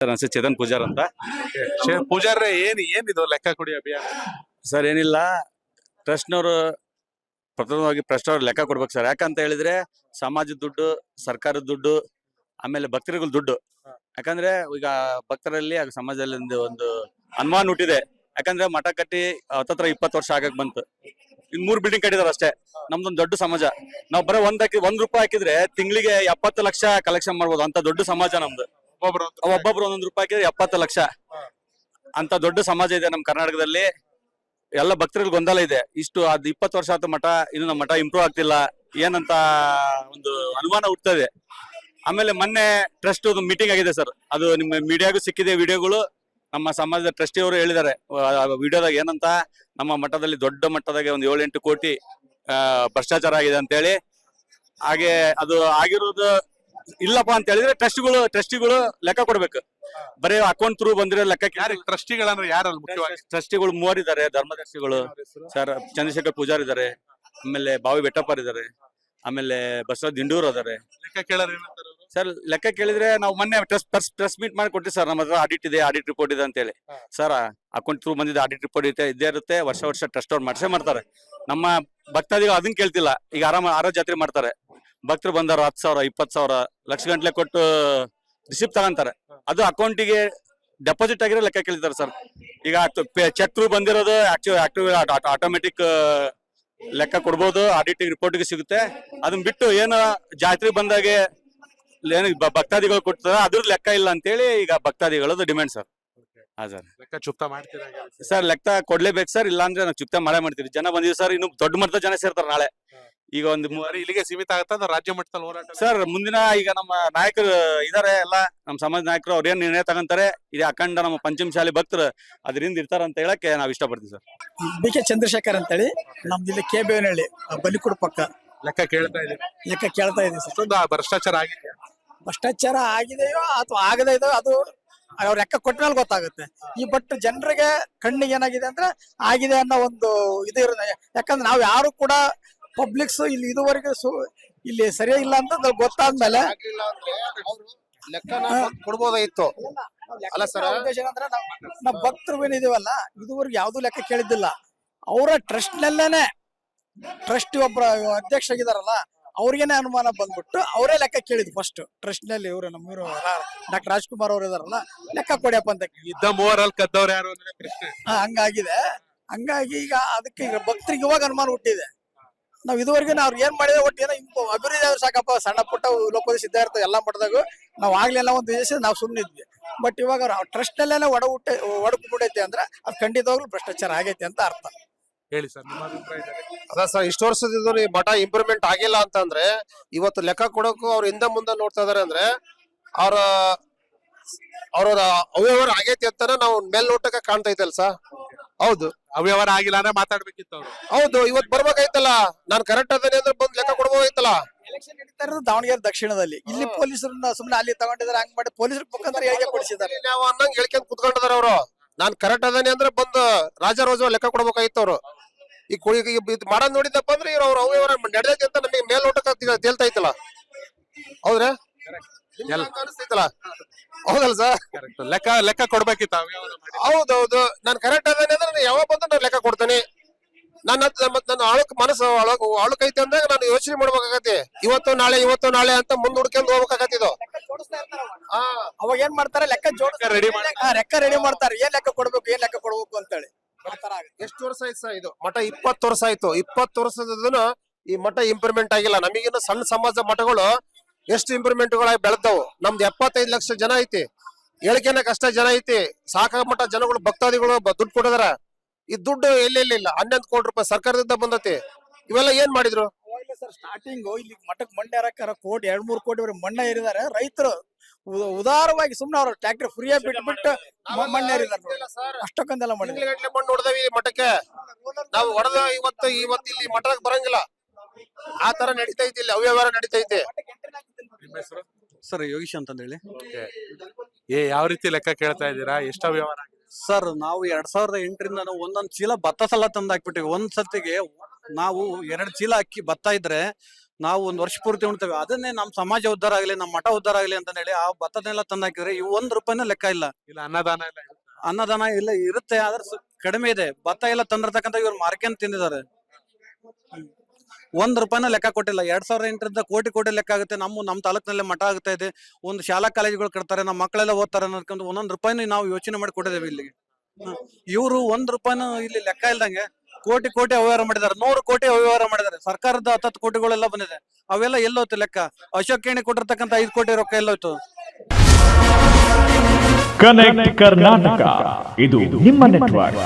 Sir ನನ್ನ ಚೇತನ್ ಪೂಜಾರ್ ಅಂತ. ಪೂಜಾರ್ರೆ ಏನಿದು ಲೆಕ್ಕ ಕೊಡಿ ಅಭಿಯಾನ? ಸರ್ ಏನಿಲ್ಲ, ಟ್ರಸ್ಟ್ನವರು ಪ್ರಥಮವಾಗಿ ಟ್ರಸ್ಟ್ನವ್ರು ಲೆಕ್ಕ ಕೊಡ್ಬೇಕು ಸರ್. ಯಾಕಂತ ಹೇಳಿದ್ರೆ ಸಮಾಜದ ದುಡ್ಡು, ಸರ್ಕಾರದ ದುಡ್ಡು, ಆಮೇಲೆ ಭಕ್ತರಿಗಳ ದುಡ್ಡು. ಯಾಕಂದ್ರೆ ಈಗ ಭಕ್ತರಲ್ಲಿ ಹಾಗೂ ಸಮಾಜದಲ್ಲಿ ಒಂದು ಅನುಮಾನ ಹುಟ್ಟಿದೆ. ಯಾಕಂದ್ರೆ ಮಠ ಕಟ್ಟಿ ಹತ್ತತ್ರ 20 ವರ್ಷ ಆಗಕ್ ಬಂತು. ಇನ್ 3 ಬಿಲ್ಡಿಂಗ್ ಕಟ್ಟಿದಾರೆ ಅಷ್ಟೇ. ನಮ್ದೊಂದು ದೊಡ್ಡ ಸಮಾಜ. ನಾವು ಬರೀ ಒಂದ್ ರೂಪಾಯಿ ಹಾಕಿದ್ರೆ ತಿಂಗಳಿಗೆ 70 ಲಕ್ಷ ಕಲೆಕ್ಷನ್ ಮಾಡ್ಬೋದು. ಅಂತ ದೊಡ್ಡ ಸಮಾಜ ನಮ್ದು. ಒಬ್ಬೊಬ್ರು 1 ರೂಪಾಯಿ ಹಾಕಿದ್ರೆ 70 ಲಕ್ಷ. ಅಂತ ದೊಡ್ಡ ಸಮಾಜ ಇದೆ ನಮ್ ಕರ್ನಾಟಕದಲ್ಲಿ. ಎಲ್ಲ ಭಕ್ತರಿಗೆ ಗೊಂದಲ ಇದೆ. ಇಷ್ಟು ಅದ್ 20 ವರ್ಷ ಆಯ್ತು ಮಠ, ಇನ್ನು ನಮ್ಮ ಮಠ ಇಂಪ್ರೂವ್ ಆಗ್ತಿಲ್ಲ ಏನಂತ ಒಂದು ಅನುಮಾನ ಹುಟ್ಟುತ್ತದೆ. ಆಮೇಲೆ ಮೊನ್ನೆ ಟ್ರಸ್ಟ್ ಮೀಟಿಂಗ್ ಆಗಿದೆ ಸರ್. ಅದು ನಿಮ್ಮ ಮೀಡಿಯಾಗೂ ಸಿಕ್ಕಿದೆ ವಿಡಿಯೋಗಳು. ನಮ್ಮ ಸಮಾಜದ ಟ್ರಸ್ಟಿ ಅವರು ಹೇಳಿದ್ದಾರೆ ವಿಡಿಯೋದಾಗ ಏನಂತ, ನಮ್ಮ ಮಠದಲ್ಲಿ ದೊಡ್ಡ ಮಟ್ಟದಾಗೆ ಒಂದು 7-8 ಕೋಟಿ ಭ್ರಷ್ಟಾಚಾರ ಆಗಿದೆ ಅಂತ ಹೇಳಿ. ಹಾಗೆ ಅದು ಆಗಿರೋದು ಇಲ್ಲಪ್ಪ ಅಂತ ಹೇಳಿದ್ರೆ ಟ್ರಸ್ಟಿಗಳು ಲೆಕ್ಕ ಕೊಡ್ಬೇಕು. ಬರೀ ಅಕೌಂಟ್ ಥ್ರೂ ಬಂದಿರೋ ಲೆಕ್ಕ. ಟ್ರಸ್ಟಿಗಳಂದ್ರೆ ಯಾರಲ್ಲ ಮುಖ್ಯವಾಗಿ? ಟ್ರಸ್ಟಿಗಳು 3 ಇದ್ದಾರೆ. ಧರ್ಮದರ್ಶಿಗಳು ಸರ್ ಚಂದ್ರಶೇಖರ್ ಪೂಜಾರ್ ಇದ್ದಾರೆ, ಆಮೇಲೆ ಬಾವಿ ಬೆಟ್ಟಪ್ಪರ್ ಇದ್ದಾರೆ, ಆಮೇಲೆ ಬಸವರಾಜ್ ದಿಂಡೂರ್ ಅದಾರೆ. ಲೆಕ್ಕ ಕೇಳೋರು ಏನಂತಾರೆ ಸರ್ ಲೆಕ್ಕ ಕೇಳಿದ್ರೆ ನಾವು ಮೊನ್ನೆ ಪ್ರೆಸ್ ಮೀಟ್ ಮಾಡಿ ಕೊಟ್ಟಿವಿ ಸರ್. ನಮ್ಮ ಹತ್ರ ಆಡಿಟ್ ಇದೆ, ಆಡಿಟ್ ರಿಪೋರ್ಟ್ ಇದೆ ಅಂತ ಹೇಳಿ. ಸರ್ ಅಕೌಂಟ್ ಥ್ರೂ ಬಂದಿದೆ, ಆಡಿಟ್ ರಿಪೋರ್ಟ್ ಇದ್ದೇ ಇರುತ್ತೆ. ವರ್ಷ ಟ್ರಸ್ಟ್ ಅವ್ರು ಮಾಡ್ತಾರೆ. ನಮ್ಮ ಭಕ್ತಾದಿಗಳು ಅದನ್ನ ಕೇಳ್ತಿಲ್ಲ. ಈಗ ಆರೋ ಜಾತ್ರೆ ಮಾಡ್ತಾರೆ, ಭಕ್ತರು ಬಂದಾರ 10,000 20,000 ಲಕ್ಷ ಗಂಟ್ಲೆ ಕೊಟ್ಟು ರಿಸಿಪ್ಟ್ ತಗೊಂತಾರೆ. ಅದು ಅಕೌಂಟಿಗೆ ಡೆಪಾಸಿಟ್ ಆಗಿರೋ ಲೆಕ್ಕ ಕೇಳ್ತಾರೆ ಸರ್. ಈಗ ಚೆಕ್ ಥ್ರೂ ಬಂದಿರೋದು ಆಟೋಮೆಟಿಕ್ ಲೆಕ್ಕ ಕೊಡ್ಬೋದು, ಆಡಿಟ್ ರಿಪೋರ್ಟ್ಗೆ ಸಿಗುತ್ತೆ. ಅದನ್ನ ಬಿಟ್ಟು ಏನು ಜಾತ್ರೆ ಬಂದಾಗೆ ಏನು ಭಕ್ತಾದಿಗಳು ಕೊಡ್ತಾರೆ ಅದ್ರ ಲೆಕ್ಕ ಇಲ್ಲ ಅಂತೇಳಿ ಈಗ ಭಕ್ತಾದಿಗಳದ್ದು ಡಿಮ್ಯಾಂಡ್ ಸರ್. ಹಾ ಸರ್, ಲೆಕ್ಕ ಚುಕ್ತಾ ಮಾಡ್ತೀರಾ ಸರ್? ಲೆಕ್ಕ ಕೊಡ್ಲೇಬೇಕು ಸರ್, ಇಲ್ಲ ಅಂದ್ರೆ ನಾವು ಚುಕ್ತಾ ಮಾಡ್ತೀವಿ. ಜನ ಬಂದಿವಿ ಸರ್, ಇನ್ನು ದೊಡ್ಡ ಮಟ್ಟದ ಜನ ಸೇರ್ತಾರೆ ನಾಳೆ. ಈಗ ಒಂದು ಇಲ್ಲಿಗೆ ಸೀಮಿತ ಆಗುತ್ತಾ ರಾಜ್ಯ ಮಟ್ಟದಲ್ಲಿ ಹೋರಾಟ? ಸರ್ ಮುಂದಿನ ಈಗ ನಮ್ಮ ನಾಯಕರು ಇದಾರೆ, ಎಲ್ಲ ನಮ್ಮ ಸಮಾಜ ನಾಯಕರು, ಅವ್ರು ಏನ್ ನಿರ್ಣಯ ತಗೊಂತಾರೆ ಇದು ಅಖಂಡ ನಮ್ಮ ಪಂಚಮಶಾಲಿ ಭಕ್ತರು ಅದರಿಂದ ಇರ್ತಾರ ಅಂತ ಹೇಳಕ್ಕೆ ನಾವ್ ಇಷ್ಟಪಡ್ತೀವಿ ಸರ್. ಬಿ ಕೆ ಚಂದ್ರಶೇಖರ್ ಅಂತೇಳಿ ನಮ್ದು ಇಲ್ಲಿ KBನಹಳ್ಳಿ ಬಲಿಕುಡು ಪಕ್ಕ. ಲೆಕ್ಕ ಕೇಳ್ತಾ ಇದ್ದೀವಿ. ಲೆಕ್ಕ ಕೇಳ್ತಾ ಇದೀವಿ ಸರ್. ಅಷ್ಟೊಂದು ಭ್ರಷ್ಟಾಚಾರ ಆಗಿದೆ? ಭ್ರಷ್ಟಾಚಾರ ಆಗಿದೆಯೋ ಅಥವಾ ಆಗದೇ ಇದೆಯೋ ಅದು ಅವ್ರ ಲೆಕ್ಕ ಕೊಟ್ಮೇಲೆ ಗೊತ್ತಾಗುತ್ತೆ. ಈ ಬಟ್ ಜನರಿಗೆ ಕಣ್ಣಿಗೆ ಏನಾಗಿದೆ ಅಂದ್ರೆ ಆಗಿದೆ ಅನ್ನೋ ಒಂದು ಇದು ಇರೋದು. ಯಾಕಂದ್ರೆ ನಾವು ಯಾರು ಕೂಡ ಪಬ್ಲಿಕ್ಸ್ ಇಲ್ಲಿ ಇದುವರೆಗೆ ಇಲ್ಲಿ ಸರಿಯಾಗಿಲ್ಲ ಅಂತ ಗೊತ್ತಾದ್ಮೇಲೆ ಲೆಕ್ಕನ ಕೊಡ್ಬೋದಾಗಿತ್ತು. ಅಲ್ಲ ಸರ್, ಉದ್ದೇಶ ಏನಂದ್ರೆ ನಾವು ಭಕ್ತರು ಏನಿದೀವಲ್ಲ ಇದುವರೆಗೆ ಯಾವ್ದು ಲೆಕ್ಕ ಕೇಳಿದ್ದಿಲ್ಲ. ಅವರ ಟ್ರಸ್ಟ್ ನಲ್ಲೇನೆ ಟ್ರಸ್ಟ್ ಒಬ್ಬರ ಅಧ್ಯಕ್ಷ ಆಗಿದಾರಲ್ಲ ಅವ್ರಿಗೇನೆ ಅನುಮಾನ ಬಂದ್ಬಿಟ್ಟು ಅವರೇ ಲೆಕ್ಕ ಕೇಳಿದ್ರು ಫಸ್ಟ್ ಟ್ರಸ್ಟ್ ನಲ್ಲಿ. ಇವರು ನಮ್ಮೂರು ಡಾಕ್ಟರ್ ರಾಜ್ಕುಮಾರ್ ಅವ್ರು ಇದಾರಲ್ಲ, ಲೆಕ್ಕ ಕೊಡ್ಯಪ್ಪ ಅಂತ ಇದ್ದ 3 ಕದ್ದವ್ರು ಯಾರು ಪ್ರಶ್ನೆ. ಹಂಗಾಗಿದೆ. ಹಂಗಾಗಿ ಈಗ ಅದಕ್ಕೆ ಈಗ ಭಕ್ತರಿಗೆ ಇವಾಗ ಅನುಮಾನ ಹುಟ್ಟಿದೆ. ನಾವ್ ಇದುವರೆಗೆ ನಾವ್ ಏನ್ ಮಾಡಿದ್ರೆ ಒಟ್ಟು ಏನೋ ಅಭಿವೃದ್ಧಿ ಆದ್ರೂ ಸಾಕಪ್ಪ, ಸಣ್ಣ ಪುಟ್ಟ ಲೋಕೋದಿ ಸಿದ್ಧ ಇರ್ತವೆ ಎಲ್ಲಾ ಮಟ್ಟದಾಗ ನಾವ್ ಆಗ್ಲೆಲ್ಲ ಒಂದು ದೇಶ ನಾವ್ ಸುಮ್ಮನಿದ್ವಿ. ಬಟ್ ಇವಾಗ ಟ್ರಸ್ಟ್ ನಲ್ಲೇನೆ ಒಡಕುಬಿಡೈತೆ ಅಂದ್ರೆ ಅದು ಖಂಡಿತವಾಗ್ಲೂ ಭ್ರಷ್ಟಾಚಾರ ಆಗೈತೆ ಅಂತ ಅರ್ಥ. ಹೇಳಿ ಸರ್, ನಿಮ್ಮ ಅಭಿಪ್ರಾಯ? ಅದ ಸರ್, ಇಷ್ಟು ವರ್ಷದಿಂದ ಈ ಮಠ ಇಂಪ್ರೂವ್ಮೆಂಟ್ ಆಗಿಲ್ಲ ಅಂತಂದ್ರೆ ಇವತ್ತು ಲೆಕ್ಕ ಕೊಡೋಕು ಅವ್ರ ಹಿಂದೆ ಮುಂದೆ ನೋಡ್ತಾ ಇದಾರೆ ಅಂದ್ರೆ ಅವ್ರ ಅವ್ಯವಹಾರ ಆಗೈತಿ ಅಂತಾನೆ ನಾವು ಮೇಲ್ನೋಟಕ್ಕೆ ಕಾಣ್ತಾ ಇದ್ದಲ್ಲ ಸರ್. ಹೌದು, ಅವ್ಯವಹಾರ ಆಗಿಲ್ಲ ಅಂದ್ರೆ ಮಾತಾಡ್ಬೇಕಿತ್ತು ಅವ್ರು. ಹೌದು, ಇವತ್ ಬರ್ಬೇಕಾಯ್ತಲ್ಲ. ನಾನ್ ಕರೆಕ್ಟ್ ಅದೇನೆ ಅಂದ್ರೆ ಬಂದ್ ಲೆಕ್ಕ ಕೊಡ್ಬೋದಾಯ್ತಲ್ಲ. ಎಲೆಕ್ಷನ್ ನಡೀತಾ ಇರೋದು ದಾವಣಗೆರೆ ದಕ್ಷಿಣದಲ್ಲಿ. ಇಲ್ಲಿ ಪೊಲೀಸರನ್ನ ಸುಮ್ನೆ ಅಲ್ಲಿ ತಗೊಂಡಿದ್ದಾರೆ, ಹಂಗ್ ಮಾಡಿ ಪೊಲೀಸರ ಮುಖಾಂತರ ಹೇಳಿಕೆ ಕೊಡಿಸಿದ್ದಾರೆ. ನಾವು ಅನ್ನಂಗ್ ಹೇಳ್ಕೊಂಡ್ ಕುತ್ಕೊಂಡಿದಾರ ಅವ್ರು. ನಾನ್ ಕರೆಕ್ಟ್ ಅದೇನೆ ಅಂದ್ರೆ ಬಂದು ರಾಜರೋಜ ಲೆಕ್ಕ ಕೊಡ್ಬೇಕಾಗಿತ್ತು ಅವ್ರು. ಈ ಮಾಡೋದ್ ನೋಡಿದಪ್ಪ ಅಂದ್ರೆ ಅವ್ರ ಅವ್ಯವಹಾರ ನಡೆದೈತಿ ಅಂತ ನಮಗೆ ಮೇಲ್ನೋಟಕ್ಕೆ ತೇಲ್ತಾ ಇತ್ತಲ್ಲ. ಹೌದ್ರಾ? ಅನಿಸ್ತೈತಲ್ಲ. ಹೌದಲ್ಲ ಸರ್? ಲೆಕ್ಕ ಕೊಡ್ಬೇಕಿತ್ತು. ಹೌದೌದು, ನಾನ್ ಕರೆಕ್ಟ್ ಅದೇನೆ ಅಂದ್ರೆ ಯಾವಾಗ ಬಂದು ನಾನು ಲೆಕ್ಕ ಕೊಡ್ತೇನೆ. ನನ್ನ ಮನಸ್ಸು ಅಳುಕೈತಿ ಅಂದಾಗ ನಾನು ಯೋಚನೆ ಮಾಡ್ಬೇಕಾಗತ್ತೆ. ಇವತ್ತು ನಾಳೆ ಅಂತ ಮುಂದ್ ಹುಡ್ಕೊಂಡು ಹೋಗ್ಬೇಕಾಗತ್ತಿದ್ದು. ಅವಾಗ ಏನ್ ಮಾಡ್ತಾರೆ, ಲೆಕ್ಕ ರೆಡಿ ಮಾಡ್ತಾರೆ. ಏನ್ ಲೆಕ್ಕ ಕೊಡ್ಬೇಕು ಅಂತ ಹೇಳಿ. ಎಷ್ಟು ವರ್ಷ ಆಯ್ತು ಸರ್ ಇದು ಮಠ? 20 ವರ್ಷ ಆಯ್ತು. 20 ವರ್ಷದ ಈ ಮಠ ಇಂಪ್ರೂವ್ಮೆಂಟ್ ಆಗಿಲ್ಲ. ನಮಗಿನ್ನ ಸಣ್ಣ ಸಮಾಜ ಮಠಗಳು ಎಷ್ಟು ಇಂಪ್ರೂವ್ಮೆಂಟ್ ಗಳಾಗಿ ಬೆಳೆದವು. ನಮ್ದು 75 ಲಕ್ಷ ಜನ ಐತಿ. ಹೇಳಿಕೆನ ಕಷ್ಟ ಜನ ಐತಿ. ಸಾಕ ಮಠ ಜನಗಳು ಭಕ್ತಾದಿಗಳು ದುಡ್ಡು ಕೊಟ್ಟಿದಾರ. ಈ ದುಡ್ಡು ಎಲ್ಲೆಲ್ಲಿಲ್ಲ. 11 ಕೋಟಿ ರೂಪಾಯಿ ಸರ್ಕಾರದಿಂದ ಬಂದತಿ. ಇವೆಲ್ಲ ಏನ್ ಮಾಡಿದ್ರು ಸರ್? ಸ್ಟಾರ್ಟಿಂಗ್ ಇಲ್ಲಿ ಮಠಕ್ಕೆ ಮಣ್ಣೆ ಹಾಕಾರ 2-3 ಕೋಟಿ ಮಣ್ಣ ಏರಿದಾರೆ ರೈತರು. ಉದಾರವಾಗಿ ಸುಮ್ನೆ ಅವ್ರ ಟ್ರ್ಯಾಕ್ಟರ್ ಫ್ರೀಯಾಗಿ ಬಿಟ್ಟು ಮಣ್ಣು ಏರಿದಾರೆ. ಅಷ್ಟಕ್ಕೊಂದೆಲ್ಲ ಮಣ್ಣು ಹೊಡೆದವಿ ಮಠಕ್ಕೆ. ನಾವು ಹೊಡೆದ ಇವತ್ತು ಇಲ್ಲಿ ಮಠಕ್ಕೆ ಬರಂಗಿಲ್ಲ. ಆ ತರ ನಡೀತೈತಿ, ಇಲ್ಲಿ ಅವ್ಯವಹಾರ ನಡೀತೈತಿ. ಸರ್ ಯೋಗೀಶ್ ಅಂತ ಹೇಳಿ. ಯಾವ ರೀತಿ ಲೆಕ್ಕ ಕೇಳ್ತಾ ಇದ್ದೀರಾ? ಎಷ್ಟು ಅವ್ಯವಹಾರ ಆಗಿದೆ ಸರ್? ನಾವು 2008ರಿಂದ ನಾವು ಒಂದೊಂದು ಚೀಲ ಭತ್ತ ಸಲ ತಂದು ಹಾಕ್ಬಿಟ್ಟಿವಿ. ಒಂದ್ ಸತಿಗೆ ನಾವು 2 ಚೀಲ ಅಕ್ಕಿ ಭತ್ತ ಇದ್ರೆ ನಾವು ಒಂದ್ ವರ್ಷ ಪೂರ್ತಿ ಉಣ್ತೇವೆ. ಅದನ್ನೇ ನಮ್ಮ ಸಮಾಜ ಉದ್ಧಾರ ಆಗ್ಲಿ, ನಮ್ಮ ಮಠ ಉದ್ಧಾರ ಆಗ್ಲಿ ಅಂತ ಹೇಳಿ ಆ ಭತ್ತನೆಲ್ಲ ತಂದು ಹಾಕಿದ್ರೆ ಇವು 1 ರೂಪಾಯಿನ ಲೆಕ್ಕ ಇಲ್ಲ. ಇಲ್ಲ ಅನ್ನದಾನ ಎಲ್ಲ ಇರುತ್ತೆ. ಅನ್ನದಾನ ಇಲ್ಲ ಇರುತ್ತೆ, ಆದ್ರೆ ಕಡಿಮೆ ಇದೆ. ಭತ್ತ ಎಲ್ಲ ತಂದಿರ್ತಕ್ಕಂಥ ಇವ್ರು ಮಾರ್ಕೆನ್ ತಿಂದಿದ್ದಾರೆ. 1 ರೂಪಾಯಿನ ಲೆಕ್ಕ ಕೊಟ್ಟಿಲ್ಲ. 2008ರಿಂದ ಕೋಟಿ ಲೆಕ್ಕ ಆಗುತ್ತೆ. ನಮ್ಮ ತಾಲೂಕಿನಲ್ಲೇ ಮಠ ಆಗ್ತಾ ಇದೆ, ಒಂದು ಶಾಲಾ ಕಾಲೇಜುಗಳು ಕಟ್ತಾರೆ, ನಮ್ಮ ಮಕ್ಕಳೆಲ್ಲ ಓದ್ತಾರೆ ಅನ್ನೋದಕ್ಕೊಂದು 1 ರೂಪಾಯಿನ ನಾವು ಯೋಚನೆ ಮಾಡಿ ಕೊಟ್ಟಿದ್ದೇವೆ ಇಲ್ಲಿಗೆ. ಇವರು 1 ರೂಪಾಯಿನ ಇಲ್ಲಿ ಲೆಕ್ಕ ಇಲ್ದಂಗೆ ಕೋಟಿ ಅವ್ಯವಹಾರ ಮಾಡಿದ್ದಾರೆ. 100 ಕೋಟಿ ಅವ್ಯವಹಾರ ಮಾಡಿದ್ದಾರೆ. ಸರ್ಕಾರದ 10 ಕೋಟಿಗಳೆಲ್ಲ ಬಂದಿದೆ. ಅವೆಲ್ಲ ಎಲ್ಲೋಯ್ತು ಲೆಕ್ಕ? ಅಶೋಕ್ ಕೇಣಿ ಕೊಟ್ಟಿರ್ತಕ್ಕಂಥ 5 ಕೋಟಿ ರೊಕ್ಕ ಎಲ್ಲೋಯ್ತು? ಕನೆಕ್ಟ್ ಕರ್ನಾಟಕ ಇದು ನಿಮ್ಮ ನೆಟ್ವರ್ಕ್.